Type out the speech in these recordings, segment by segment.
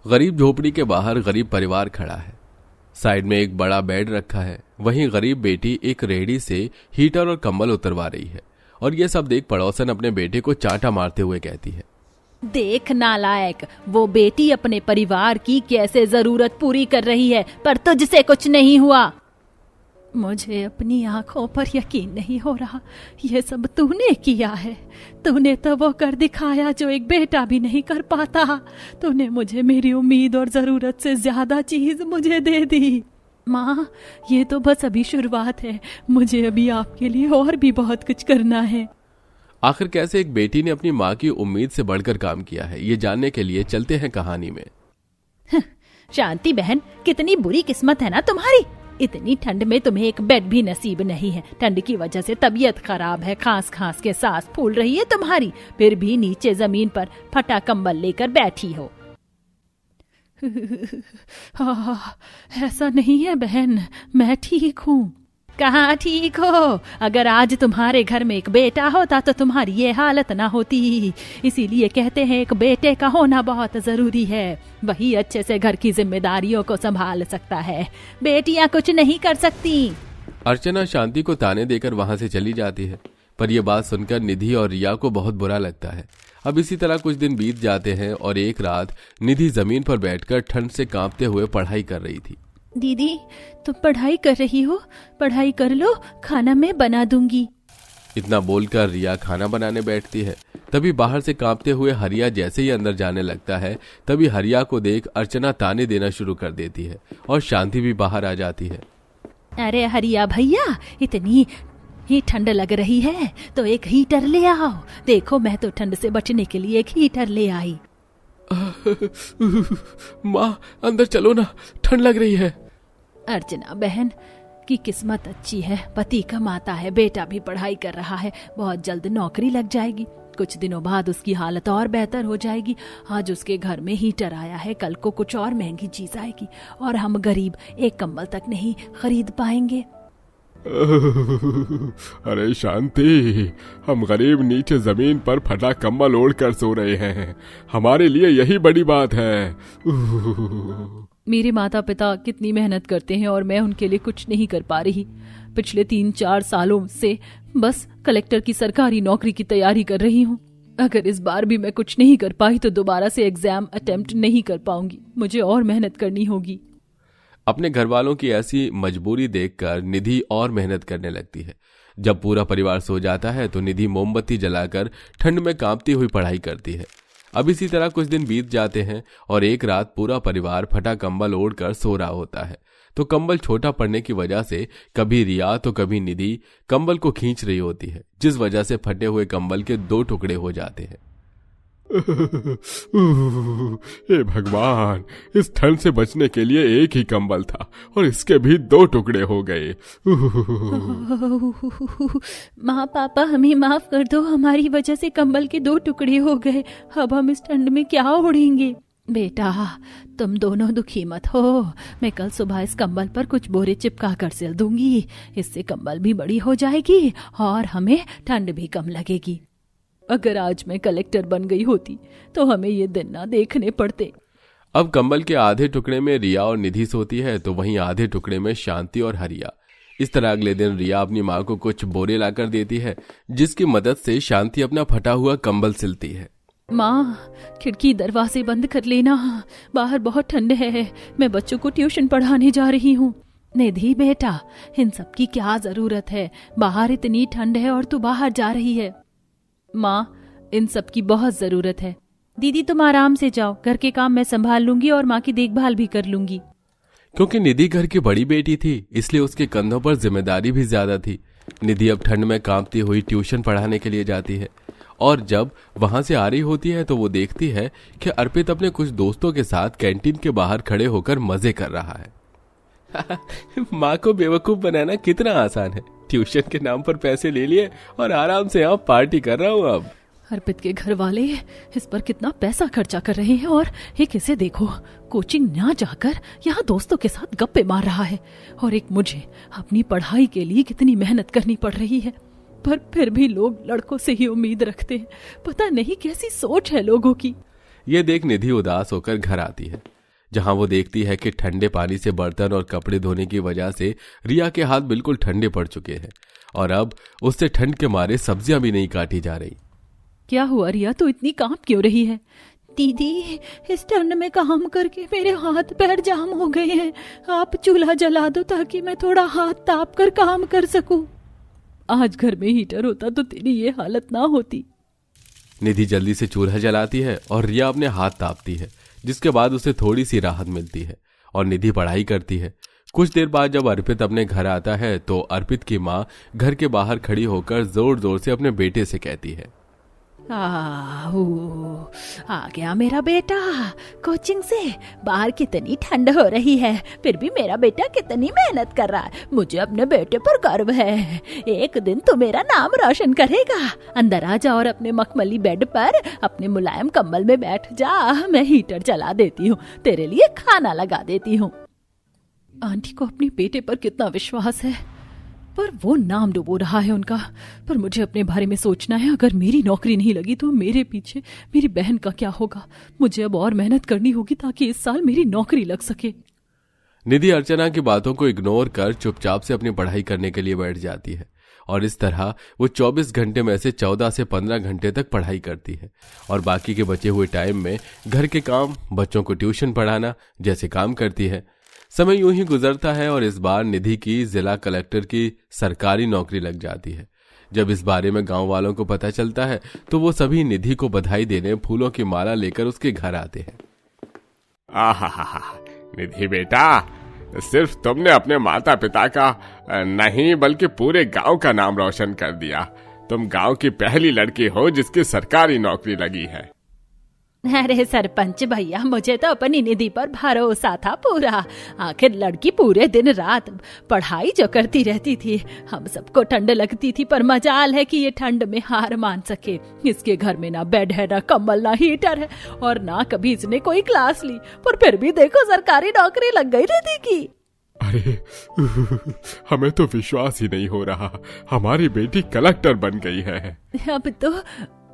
गरीब झोपड़ी के बाहर गरीब परिवार खड़ा है। साइड में एक बड़ा बेड रखा है। वहीं गरीब बेटी एक रेहड़ी से हीटर और कंबल उतरवा रही है और ये सब देख पड़ोसन अपने बेटे को चांटा मारते हुए कहती है, देख नालायक, वो बेटी अपने परिवार की कैसे जरूरत पूरी कर रही है, पर तुझसे कुछ नहीं हुआ। मुझे अपनी आंखों पर यकीन नहीं हो रहा, ये सब तूने किया है। तूने तो वो कर दिखाया जो एक बेटा भी नहीं कर पाता। तूने मुझे मेरी उम्मीद और जरूरत से ज्यादा चीज मुझे दे दी। माँ, ये तो बस अभी शुरुआत है, मुझे अभी आपके लिए और भी बहुत कुछ करना है। आखिर कैसे एक बेटी ने अपनी माँ की उम्मीद से बढ़कर काम किया है, ये जानने के लिए चलते हैं कहानी में। शांति बहन, कितनी बुरी किस्मत है ना तुम्हारी। इतनी ठंड में तुम्हें एक बेड भी नसीब नहीं है। ठंड की वजह से तबीयत खराब है, खांस खांस के सांस फूल रही है तुम्हारी, फिर भी नीचे जमीन पर फटा कंबल लेकर बैठी हो। ऐसा नहीं है बहन, मैं ठीक हूँ। कहाँ ठीक हो? अगर आज तुम्हारे घर में एक बेटा होता तो तुम्हारी ये हालत ना होती। इसीलिए कहते हैं एक बेटे का होना बहुत जरूरी है, वही अच्छे से घर की जिम्मेदारियों को संभाल सकता है, बेटियां कुछ नहीं कर सकती। अर्चना शांति को ताने देकर वहां से चली जाती है, पर यह बात सुनकर निधि और रिया को बहुत बुरा लगता है। अब इसी तरह कुछ दिन बीत जाते हैं और एक रात निधि जमीन पर बैठकर ठंड से कांपते हुए पढ़ाई कर रही थी। दीदी, तुम पढ़ाई कर रही हो? पढ़ाई कर लो, खाना मैं बना दूंगी। इतना बोलकर रिया खाना बनाने बैठती है। तभी बाहर से कांपते हुए हरिया जैसे ही अंदर जाने लगता है, तभी हरिया को देख अर्चना ताने देना शुरू कर देती है और शांति भी बाहर आ जाती है। अरे हरिया भैया, इतनी ही ठंड लग रही है तो एक हीटर ले आओ। देखो, मैं तो ठंड से बचने के लिए एक हीटर ले आई। माँ, अंदर चलो ना, ठंड लग रही है। अर्चना बहन की किस्मत अच्छी है, पति कमाता है, बेटा भी पढ़ाई कर रहा है, बहुत जल्द नौकरी लग जाएगी। कुछ दिनों बाद उसकी हालत और बेहतर हो जाएगी। आज उसके घर में हीटर आया है, कल को कुछ और महंगी चीज आएगी और हम गरीब एक कंबल तक नहीं खरीद पाएंगे। अरे शांति, हम गरीब नीचे जमीन पर फटा कंबल ओढ़ कर सो रहे हैं, हमारे लिए यही बड़ी बात है। मेरे माता पिता कितनी मेहनत करते हैं और मैं उनके लिए कुछ नहीं कर पा रही। पिछले 3-4 सालों से बस कलेक्टर की सरकारी नौकरी की तैयारी कर रही हूँ। अगर इस बार भी मैं कुछ नहीं कर पाई तो दोबारा से एग्जाम अटेम्प्ट नहीं कर पाऊंगी, मुझे और मेहनत करनी होगी। अपने घर वालों की ऐसी मजबूरी देखकर निधि और मेहनत करने लगती है। जब पूरा परिवार सो जाता है तो निधि मोमबत्ती जलाकर ठंड में कांपती हुई पढ़ाई करती है। अब इसी तरह कुछ दिन बीत जाते हैं और एक रात पूरा परिवार फटा कंबल ओढ़कर सो रहा होता है। तो कंबल छोटा पड़ने की वजह से कभी रिया तो कभी निधि कंबल को खींच रही होती है, जिस वजह से फटे हुए कंबल के 2 टुकड़े हो जाते हैं। हे भगवान, इस ठंड से बचने के लिए एक ही कंबल था और इसके भी 2 टुकड़े हो गए। माँ पापा, हमें माफ कर दो, हमारी वजह से कंबल के 2 टुकड़े हो गए। अब हम इस ठंड में क्या ओढ़ेंगे? बेटा, तुम दोनों दुखी मत हो, मैं कल सुबह इस कंबल पर कुछ बोरे चिपका कर सिल दूंगी। इससे कंबल भी बड़ी हो जाएगी और हमें ठंड भी कम लगेगी। अगर आज मैं कलेक्टर बन गई होती तो हमें ये दिन ना देखने पड़ते। अब कंबल के आधे टुकड़े में रिया और निधि सोती है तो वहीं आधे टुकड़े में शांति और हरिया। इस तरह अगले दिन रिया अपनी माँ को कुछ बोरे लाकर देती है, जिसकी मदद से शांति अपना फटा हुआ कंबल सिलती है। माँ, खिड़की दरवाजे बंद कर लेना, बाहर बहुत ठंड है, मैं बच्चों को ट्यूशन पढ़ाने जा रही हूँ। निधि बेटा, इन सब की क्या जरूरत है? बाहर इतनी ठंड है और तू बाहर जा रही है। माँ, इन सब की बहुत जरूरत है। दीदी तुम आराम से जाओ, घर के काम मैं संभाल लूंगी और माँ की देखभाल भी कर लूंगी। क्योंकि निधि घर की बड़ी बेटी थी, इसलिए उसके कंधों पर जिम्मेदारी भी ज्यादा थी। निधि अब ठंड में कांपती हुई ट्यूशन पढ़ाने के लिए जाती है और जब वहां से आ रही होती है तो वो देखती है कि अर्पित अपने कुछ दोस्तों के साथ कैंटीन के बाहर खड़े होकर मजे कर रहा है। माँ को बेवकूफ बनाना कितना आसान है। ट्यूशन के नाम पर पैसे ले लिए और आराम से यहाँ पार्टी कर रहा हूँ। अब अर्पित के घर वाले इस पर कितना पैसा खर्चा कर रहे हैं और एक इसे देखो, कोचिंग ना जाकर यहाँ दोस्तों के साथ गप्पे मार रहा है और एक मुझे अपनी पढ़ाई के लिए कितनी मेहनत करनी पड़ रही है। पर फिर भी लोग लड़कों से ही उम्मीद रखते हैं। पता नहीं कैसी सोच है लोगों की। ये देख निधि उदास होकर घर आती है, जहां वो देखती है कि ठंडे पानी से बर्तन और कपड़े धोने की वजह से रिया के हाथ बिल्कुल ठंडे पड़ चुके हैं और अब उससे ठंड के मारे सब्जियां भी नहीं काटी जा रही। क्या हुआ रिया, तो इतनी कांप क्यों रही है? दीदी, इस ठंड में काम करके मेरे हाथ पैर जाम हो गए हैं। आप चूल्हा जला दो ताकि मैं थोड़ा हाथ ताप कर काम कर सकूं। आज घर में हीटर होता तो तेरी ये हालत ना होती। निधि जल्दी से चूल्हा जलाती है और रिया अपने हाथ तापती है, जिसके बाद उसे थोड़ी सी राहत मिलती है और निधि पढ़ाई करती है। कुछ देर बाद जब अर्पित अपने घर आता है तो अर्पित की माँ घर के बाहर खड़ी होकर जोर जोर से अपने बेटे से कहती है, आ गया मेरा बेटा कोचिंग से। बाहर कितनी ठंड हो रही है, फिर भी मेरा बेटा कितनी मेहनत कर रहा है। मुझे अपने बेटे पर गर्व है। एक दिन तू मेरा नाम रोशन करेगा। अंदर आ जा और अपने मखमली बेड पर अपने मुलायम कंबल में बैठ जा। मैं हीटर चला देती हूँ, तेरे लिए खाना लगा देती हूँ। आंटी को अपने बेटे पर कितना विश्वास है, पर वो नाम डुबो रहा है उनका। पर मुझे अपने बारे में सोचना है। अगर मेरी नौकरी नहीं लगी तो मेरे पीछे मेरी बहन का क्या होगा। मुझे अब और मेहनत करनी होगी ताकि इस साल मेरी नौकरी लग सके। निधि अर्चना की बातों को इग्नोर कर चुपचाप से अपनी पढ़ाई करने के लिए बैठ जाती है और इस तरह वो 24 घंटे में से 14 से 15 घंटे तक पढ़ाई करती है और बाकी के बचे हुए टाइम में घर के काम, बच्चों को ट्यूशन पढ़ाना जैसे काम करती है। समय यूं ही गुजरता है और इस बार निधि की जिला कलेक्टर की सरकारी नौकरी लग जाती है। जब इस बारे में गांव वालों को पता चलता है तो वो सभी निधि को बधाई देने फूलों की माला लेकर उसके घर आते हैं। आहा, निधि बेटा, सिर्फ तुमने अपने माता पिता का नहीं बल्कि पूरे गांव का नाम रोशन कर दिया। तुम गांव की पहली लड़की हो जिसकी सरकारी नौकरी लगी है। अरे सरपंच भैया, मुझे तो अपनी निधि पर भरोसा था पूरा। आखिर लड़की पूरे दिन रात पढ़ाई जो करती रहती थी। हम सबको ठंड लगती थी, पर मजाल है कि ये ठंड में हार मान सके। इसके घर में ना बेड है, ना कंबल, ना हीटर है और ना कभी इसने कोई क्लास ली, पर फिर भी देखो सरकारी नौकरी लग गई निधि की। अरे हमें तो विश्वास ही नहीं हो रहा, हमारी बेटी कलेक्टर बन गई है। अब तो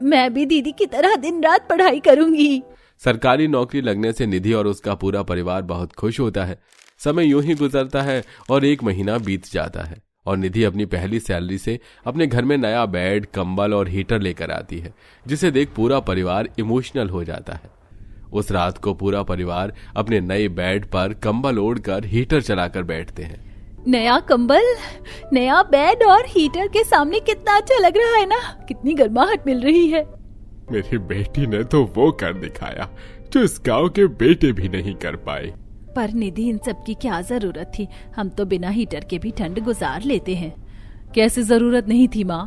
मैं भी दीदी की तरह दिन रात पढ़ाई करूंगी। सरकारी नौकरी लगने से निधि और उसका पूरा परिवार बहुत खुश होता है। समय यूं ही गुजरता है और 1 महीना बीत जाता है और निधि अपनी पहली सैलरी से अपने घर में नया बेड, कंबल और हीटर लेकर आती है, जिसे देख पूरा परिवार इमोशनल हो जाता है। उस रात को पूरा परिवार अपने नए बेड पर कंबल ओढ़कर हीटर चलाकर बैठते हैं। नया कंबल, नया बेड और हीटर के सामने कितना अच्छा लग रहा है ना। कितनी गर्माहट मिल रही है। मेरी बेटी ने तो वो कर दिखाया जो इस गांव के बेटे भी नहीं कर पाए। पर निधि, इन सब की क्या जरूरत थी? हम तो बिना हीटर के भी ठंड गुजार लेते हैं। कैसे जरूरत नहीं थी माँ?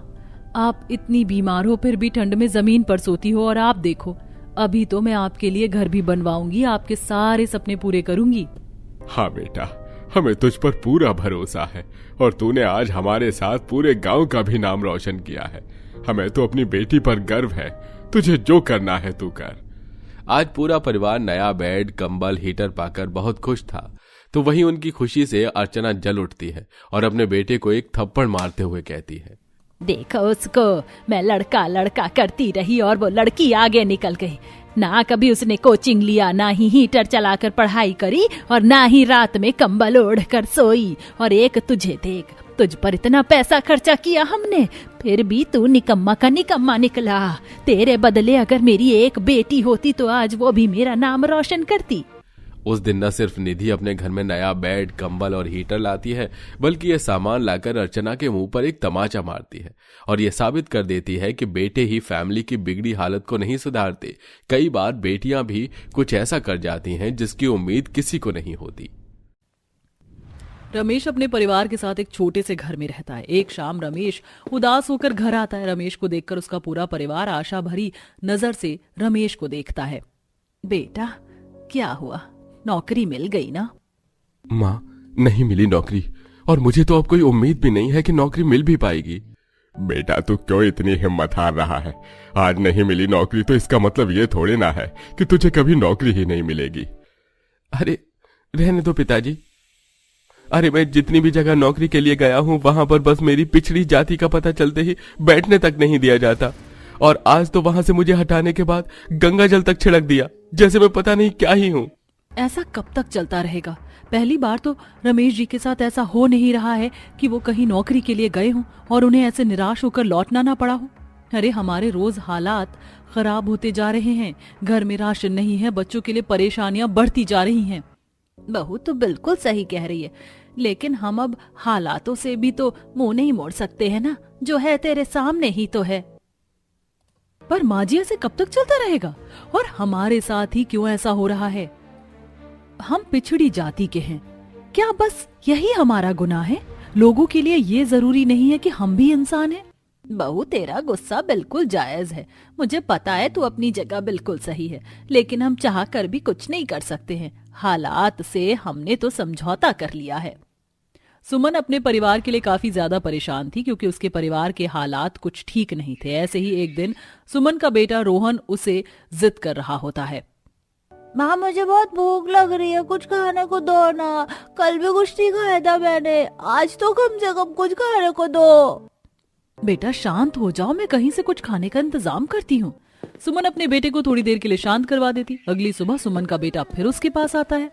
आप इतनी बीमार हो फिर भी ठंड में जमीन पर सोती हो, और आप देखो अभी तो मैं आपके लिए घर भी बनवाऊंगी, आपके सारे सपने पूरे करूंगी। हाँ बेटा, हमें तुझ पर पूरा भरोसा है और तूने आज हमारे साथ पूरे गांव का भी नाम रोशन किया है। हमें तो अपनी बेटी पर गर्व है। तुझे जो करना है तू कर। आज पूरा परिवार नया बेड, कंबल, हीटर पाकर बहुत खुश था, तो वहीं उनकी खुशी से अर्चना जल उठती है और अपने बेटे को एक थप्पड़ मारते हुए कहती है, देखो उसको, मैं लड़का लड़का करती रही और वो लड़की आगे निकल गई। ना कभी उसने कोचिंग लिया, ना ही हीटर चलाकर पढ़ाई करी और ना ही रात में कंबल ओढ़कर सोई। और एक तुझे देख, तुझ पर इतना पैसा खर्चा किया हमने, फिर भी तू निकम्मा का निकम्मा निकला। तेरे बदले अगर मेरी एक बेटी होती तो आज वो भी मेरा नाम रोशन करती। उस दिन न सिर्फ निधि अपने घर में नया बेड, कंबल और हीटर लाती है, बल्कि ये सामान लाकर अर्चना के मुंह पर एक तमाचा मारती है और ये साबित कर देती है कि बेटे ही फैमिली की बिगड़ी हालत को नहीं सुधारते। कई बार बेटियां भी कुछ ऐसा कर जाती हैं जिसकी उम्मीद किसी को नहीं होती। रमेश अपने परिवार के साथ एक छोटे से घर में रहता है। एक शाम रमेश उदास होकर घर आता है। रमेश को देखकर उसका पूरा परिवार आशा भरी नजर से रमेश को देखता है। बेटा, क्या हुआ? नौकरी मिल गई ना? माँ, नहीं मिली नौकरी, और मुझे तो अब कोई उम्मीद भी नहीं है कि नौकरी मिल भी पाएगी। बेटा, तू क्यों इतनी हिम्मत हार रहा है? आज नहीं मिली नौकरी तो इसका मतलब ये थोड़े ना है कि तुझे कभी नौकरी ही नहीं मिलेगी। अरे रहने दो पिताजी। अरे मैं जितनी भी जगह नौकरी के लिए गया हूँ वहां पर बस मेरी पिछड़ी जाति का पता चलते ही बैठने तक नहीं दिया जाता, और आज तो वहां से मुझे हटाने के बाद गंगा जल तक छिड़क दिया, जैसे मैं पता नहीं क्या ही हूँ। ऐसा कब तक चलता रहेगा? पहली बार तो रमेश जी के साथ ऐसा हो नहीं रहा है कि वो कहीं नौकरी के लिए गए हों और उन्हें ऐसे निराश होकर लौटना ना पड़ा हो। अरे हमारे रोज हालात खराब होते जा रहे हैं, घर में राशन नहीं है, बच्चों के लिए परेशानियां बढ़ती जा रही हैं। बहू तो बिल्कुल सही कह रही है, लेकिन हम अब हालातों से भी तो मुंह नहीं मोड़ सकते हैं ना, जो है तेरे सामने ही तो है। पर माँ जी ऐसे कब तक चलता रहेगा? और हमारे साथ ही क्यों ऐसा हो रहा है? हम पिछड़ी जाति के हैं, क्या बस यही हमारा गुनाह है? लोगों के लिए ये जरूरी नहीं है कि हम भी इंसान हैं? बहू तेरा गुस्सा बिल्कुल जायज है, मुझे पता है तू अपनी जगह बिल्कुल सही है, लेकिन हम चाह कर भी कुछ नहीं कर सकते हैं। हालात से हमने तो समझौता कर लिया है। सुमन अपने परिवार के लिए काफी ज्यादा परेशान थी, क्योंकि उसके परिवार के हालात कुछ ठीक नहीं थे। ऐसे ही एक दिन सुमन का बेटा रोहन उसे जिद कर रहा होता है। माँ मुझे बहुत भूख लग रही है, कुछ खाने को दो ना, कल भी कुछ नहीं खाया था मैंने, आज तो कम से कम कुछ खाने को दो। बेटा शांत हो जाओ, मैं कहीं से कुछ खाने का इंतजाम करती हूँ। सुमन अपने बेटे को थोड़ी देर के लिए शांत करवा देती। अगली सुबह सुमन का बेटा फिर उसके पास आता है।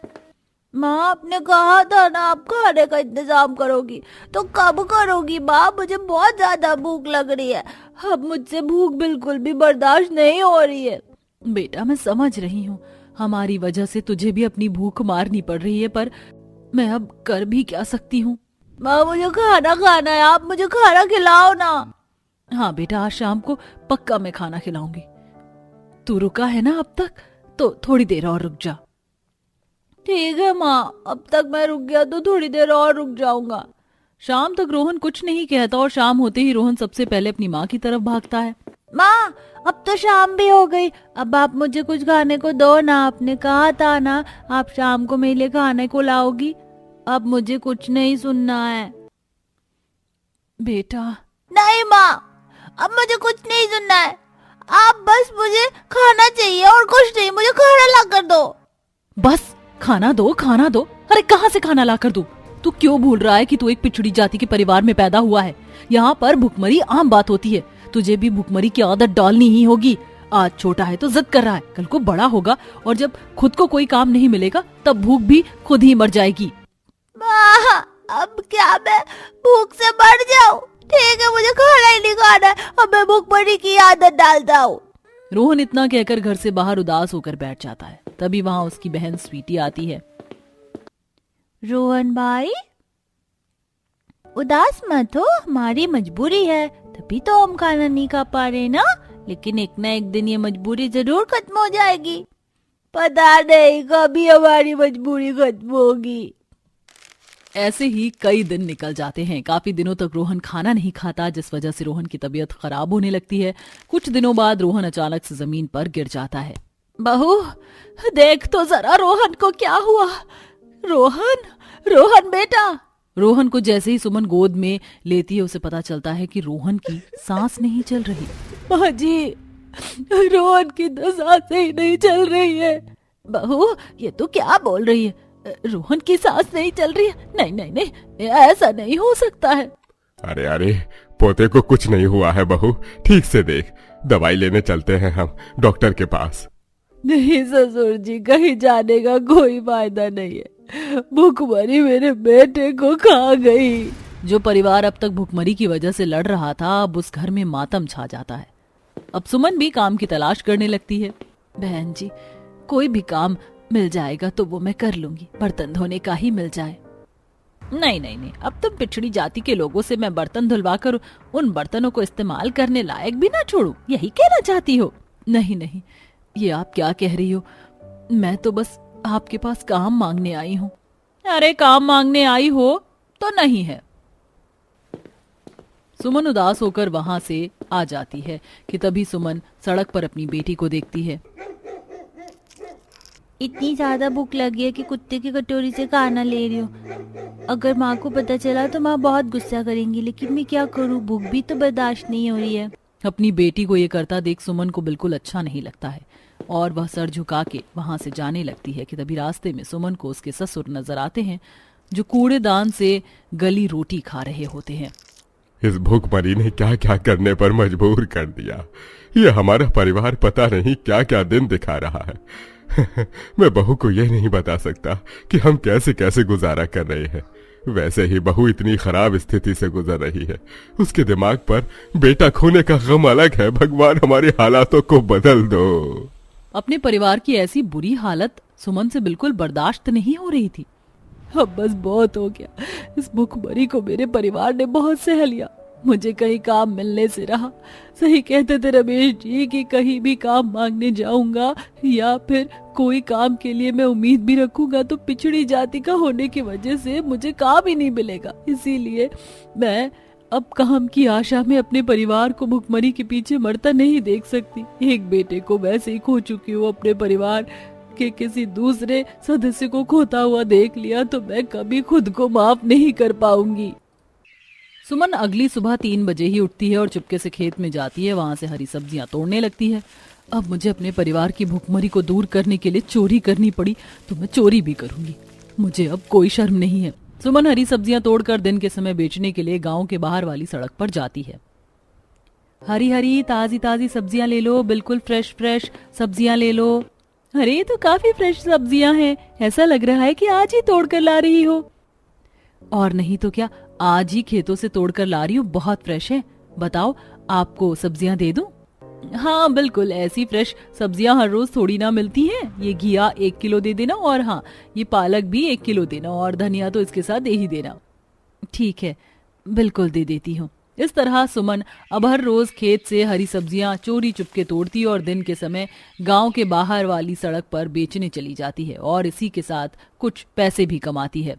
माँ आपने कहा था ना आप खाने का इंतजाम करोगी, तो कब करोगी माँ? मुझे बहुत ज्यादा भूख लग रही है, अब मुझसे भूख बिल्कुल भी बर्दाश्त नहीं हो रही है। बेटा मैं समझ रही हूँ, हमारी वजह से तुझे भी अपनी भूख मारनी पड़ रही है, पर मैं अब कर भी क्या सकती हूँ। माँ मुझे खाना खाना है, आप मुझे खाना खिलाओ ना। हाँ बेटा, आज शाम को पक्का मैं खाना खिलाऊंगी। तू रुका है ना अब तक, तो थोड़ी देर और रुक जा। ठीक है माँ, अब तक मैं रुक गया तो थोड़ी देर और रुक जाऊंगा। शाम तक रोहन कुछ नहीं कहता और शाम होते ही रोहन सबसे पहले अपनी माँ की तरफ भागता है। माँ अब तो शाम भी हो गई, अब आप मुझे कुछ खाने को दो ना, आपने कहा था ना आप शाम को मेरे लिए खाने को लाओगी, अब मुझे कुछ नहीं सुनना है। बेटा नहीं माँ, अब मुझे कुछ नहीं सुनना है, आप बस मुझे खाना चाहिए और कुछ नहीं, मुझे खाना ला कर दो। बस खाना दो, खाना दो। अरे कहाँ से खाना ला कर दूं? तू क्यों भूल रहा है कि तू एक पिछड़ी जाति के परिवार में पैदा हुआ है? यहाँ पर भुखमरी आम बात होती है, तुझे भी भुखमरी की आदत डालनी ही होगी। आज छोटा है तो जिद कर रहा है, कल को बड़ा होगा और जब खुद को कोई काम नहीं मिलेगा तब भूख भी खुद ही मर जाएगी। माँ अब क्या मैं भूख से मर जाऊं? ठीक है, मुझे खाना ही नहीं खाना है, अब मैं भुखमरी की आदत डालता हूँ। रोहन इतना कहकर घर से बाहर उदास होकर बैठ जाता है। तभी वहाँ उसकी बहन स्वीटी आती है। रोहन भाई उदास मत हो, हमारी मजबूरी है, तभी तो हम खाना नहीं खा पा रहे ना, लेकिन एक ना एक दिन ये मजबूरी जरूर खत्म हो जाएगी। पता नहीं कभी हमारी मजबूरी खत्म होगी। ऐसे ही कई दिन निकल जाते हैं। काफी दिनों तक रोहन खाना नहीं खाता, जिस वजह से रोहन की तबीयत खराब होने लगती है। कुछ दिनों बाद रोहन अचानक से जमीन पर गिर जाता है। बहू देख तो जरा रोहन को क्या हुआ। रोहन, रोहन बेटा। रोहन को जैसे ही सुमन गोद में लेती है उसे पता चलता है कि रोहन की सांस नहीं चल रही। माँ जी, रोहन की तो सांसें ही नहीं चल रही है। बहू ये तो क्या बोल रही है, रोहन की सांस नहीं चल रही है? नहीं नहीं नहीं, ऐसा नहीं हो सकता है। अरे अरे, पोते को कुछ नहीं हुआ है बहू, ठीक से देख, दवाई लेने चलते हैं हम डॉक्टर के पास। नहीं ससुर जी, कहीं जाने का कोई फायदा नहीं है, भूखमरी मेरे बेटे को खा गई। जो परिवार अब तक भूखमरी की वजह से लड़ रहा था, अब उस घर में मातम छा जाता है। अब सुमन भी काम की तलाश करने लगती है। बहन जी, कोई भी काम मिल जाएगा तो वो मैं कर लूंगी, बर्तन धोने का ही मिल जाए। नहीं नहीं नहीं, अब तुम पिछड़ी जाति के लोगों से मैं बर्तन धुलवा कर उन बर्तनों को इस्तेमाल करने लायक भी ना छोड़ू, यही कहना चाहती हो? नहीं नहीं, ये आप क्या कह रही हो, मैं तो बस आपके पास काम मांगने आई हूँ। अरे काम मांगने आई हो तो नहीं है। सुमन उदास होकर वहां से आ जाती है कि तभी सुमन सड़क पर अपनी बेटी को देखती है। इतनी ज्यादा भूख लगी है कि कुत्ते की कटोरी से खाना ले रही हूँ। अगर माँ को पता चला तो माँ बहुत गुस्सा करेंगी, लेकिन मैं क्या करूँ, भूख भी तो बर्दाश्त नहीं हो रही है। अपनी बेटी को ये करता देख सुमन को बिल्कुल अच्छा नहीं लगता है और वह सर झुका के वहां से जाने लगती है कि तभी रास्ते में सुमन को उसके ससुर नजर आते हैं, जो कूड़ेदान से गली रोटी खा रहे होते हैं। इस भूखमरी ने क्या क्या करने पर मजबूर कर दिया। ये हमारा परिवार पता नहीं क्या क्या दिन दिखा रहा है। मैं बहू को यह नहीं बता सकता कि हम कैसे कैसे गुजारा कर रहे हैं। वैसे ही बहू इतनी खराब स्थिति से गुजर रही है, उसके दिमाग पर बेटा खोने का गम अलग है। भगवान हमारी हालातों को बदल दो। अपने परिवार की ऐसी बुरी हालत सुमन से बिल्कुल बर्दाश्त नहीं हो रही थी। अब बस बहुत हो गया। इस भूखमरी को मेरे परिवार ने बहुत सह लिया। मुझे कहीं काम मिलने से रहा। सही कहते थे रमेश जी कि कहीं भी काम मांगने जाऊंगा या फिर कोई काम के लिए मैं उम्मीद भी रखूंगा तो पिछड़ी जाति का होने की वजह से मुझे काम ही नहीं मिलेगा। इसीलिए मैं अब काम की आशा में अपने परिवार को भूखमरी के पीछे मरता नहीं देख सकती। एक बेटे को वैसे ही खो चुकी हूँ, अपने परिवार के किसी दूसरे सदस्य को खोता हुआ देख लिया तो मैं कभी खुद को माफ नहीं कर पाऊंगी। सुमन अगली सुबह 3 बजे ही उठती है और चुपके से खेत में जाती है। वहां से हरी सब्जियां तोड़ने लगती है। अब मुझे अपने परिवार की भूखमरी को दूर करने के लिए चोरी करनी पड़ी तो मैं चोरी भी करूंगी। मुझे अब कोई शर्म नहीं है। सुमन हरी सब्जियां तोड़कर दिन के समय बेचने के लिए गांव के बाहर वाली सड़क पर जाती है। हरी हरी ताजी ताजी सब्जियां ले लो, बिल्कुल फ्रेश फ्रेश सब्जियां ले लो। अरे तो काफी फ्रेश सब्जियां हैं, ऐसा लग रहा है कि आज ही तोड़कर ला रही हो। और नहीं तो क्या, आज ही खेतों से तोड़कर ला रही हूँ, बहुत फ्रेश है। बताओ आपको सब्जियां दे दूं? हाँ बिल्कुल, ऐसी फ्रेश सब्जियां हर रोज थोड़ी ना मिलती हैं। ये घिया 1 किलो दे देना और हाँ ये पालक भी 1 किलो देना और धनिया तो इसके साथ दे ही देना। ठीक है, बिल्कुल दे देती हूँ। इस तरह सुमन अब हर रोज खेत से हरी सब्जियां चोरी चुपके तोड़ती और दिन के समय गांव के बाहर वाली सड़क पर बेचने चली जाती है और इसी के साथ कुछ पैसे भी कमाती है।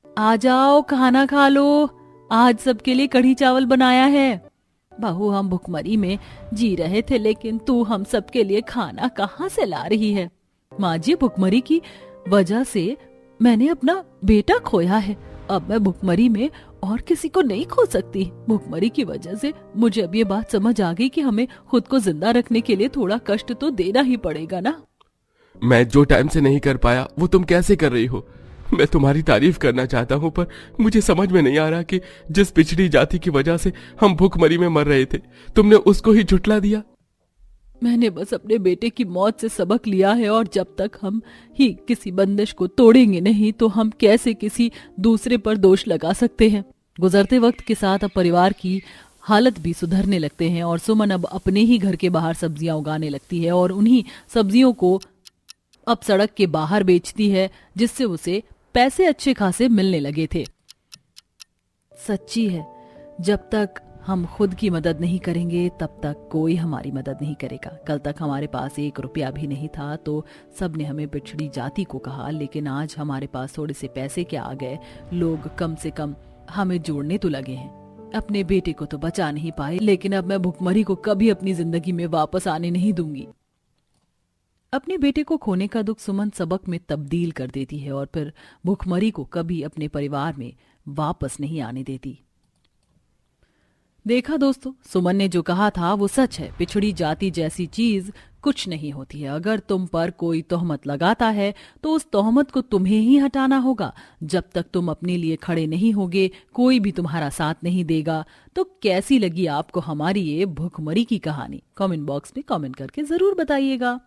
आ जाओ खाना खा लो, आज सबके लिए कढ़ी चावल बनाया है। बहू हम भुखमरी में जी रहे थे लेकिन तू हम सबके लिए खाना कहाँ से ला रही है? माँ जी, भुखमरी की वजह से मैंने अपना बेटा खोया है। अब मैं भुखमरी में और किसी को नहीं खो सकती। भुखमरी की वजह से मुझे अब ये बात समझ आ गई कि हमें खुद को जिंदा रखने के लिए थोड़ा कष्ट तो देना ही पड़ेगा ना। मैं जो टाइम से नहीं कर पाया वो तुम कैसे कर रही हो? मैं तुम्हारी तारीफ करना चाहता हूँ पर मुझे समझ में नहीं आ रहा कि जिस पिछड़ी जाति की वजह से हम भूखमरी में मर रहे थे तुमने उसको ही झुठला दिया। मैंने बस अपने बेटे की मौत से सबक लिया है और जब तक हम ही किसी बंदिश को तोड़ेंगे नहीं तो हम कैसे किसी दूसरे पर दोष लगा सकते हैं। गुजरते वक्त के साथ अब परिवार की हालत भी सुधरने लगते हैं और सुमन अब अपने ही घर के बाहर सब्जियां उगाने लगती है और उन्हीं सब्जियों को अब सड़क के बाहर बेचती है जिससे उसे पैसे अच्छे खासे मिलने लगे थे। सच्ची है, जब तक हम खुद की मदद नहीं करेंगे तब तक कोई हमारी मदद नहीं करेगा। कल तक हमारे पास 1 रुपया भी नहीं था तो सबने हमें पिछड़ी जाति को कहा, लेकिन आज हमारे पास थोड़े से पैसे क्या आ गए, लोग कम से कम हमें जोड़ने तो लगे हैं। अपने बेटे को तो बचा नहीं पाए लेकिन अब मैं भुखमरी को कभी अपनी जिंदगी में वापस आने नहीं दूंगी। अपने बेटे को खोने का दुख सुमन सबक में तब्दील कर देती है और फिर भुखमरी को कभी अपने परिवार में वापस नहीं आने देती। देखा दोस्तों, सुमन ने जो कहा था वो सच है। पिछड़ी जाति जैसी चीज कुछ नहीं होती है। अगर तुम पर कोई तोहमत लगाता है तो उस तोहमत को तुम्हें ही हटाना होगा। जब तक तुम अपने लिए खड़े नहीं होगे कोई भी तुम्हारा साथ नहीं देगा। तो कैसी लगी आपको हमारी ये भुखमरी की कहानी? कमेंट बॉक्स में कमेंट करके जरूर बताइएगा।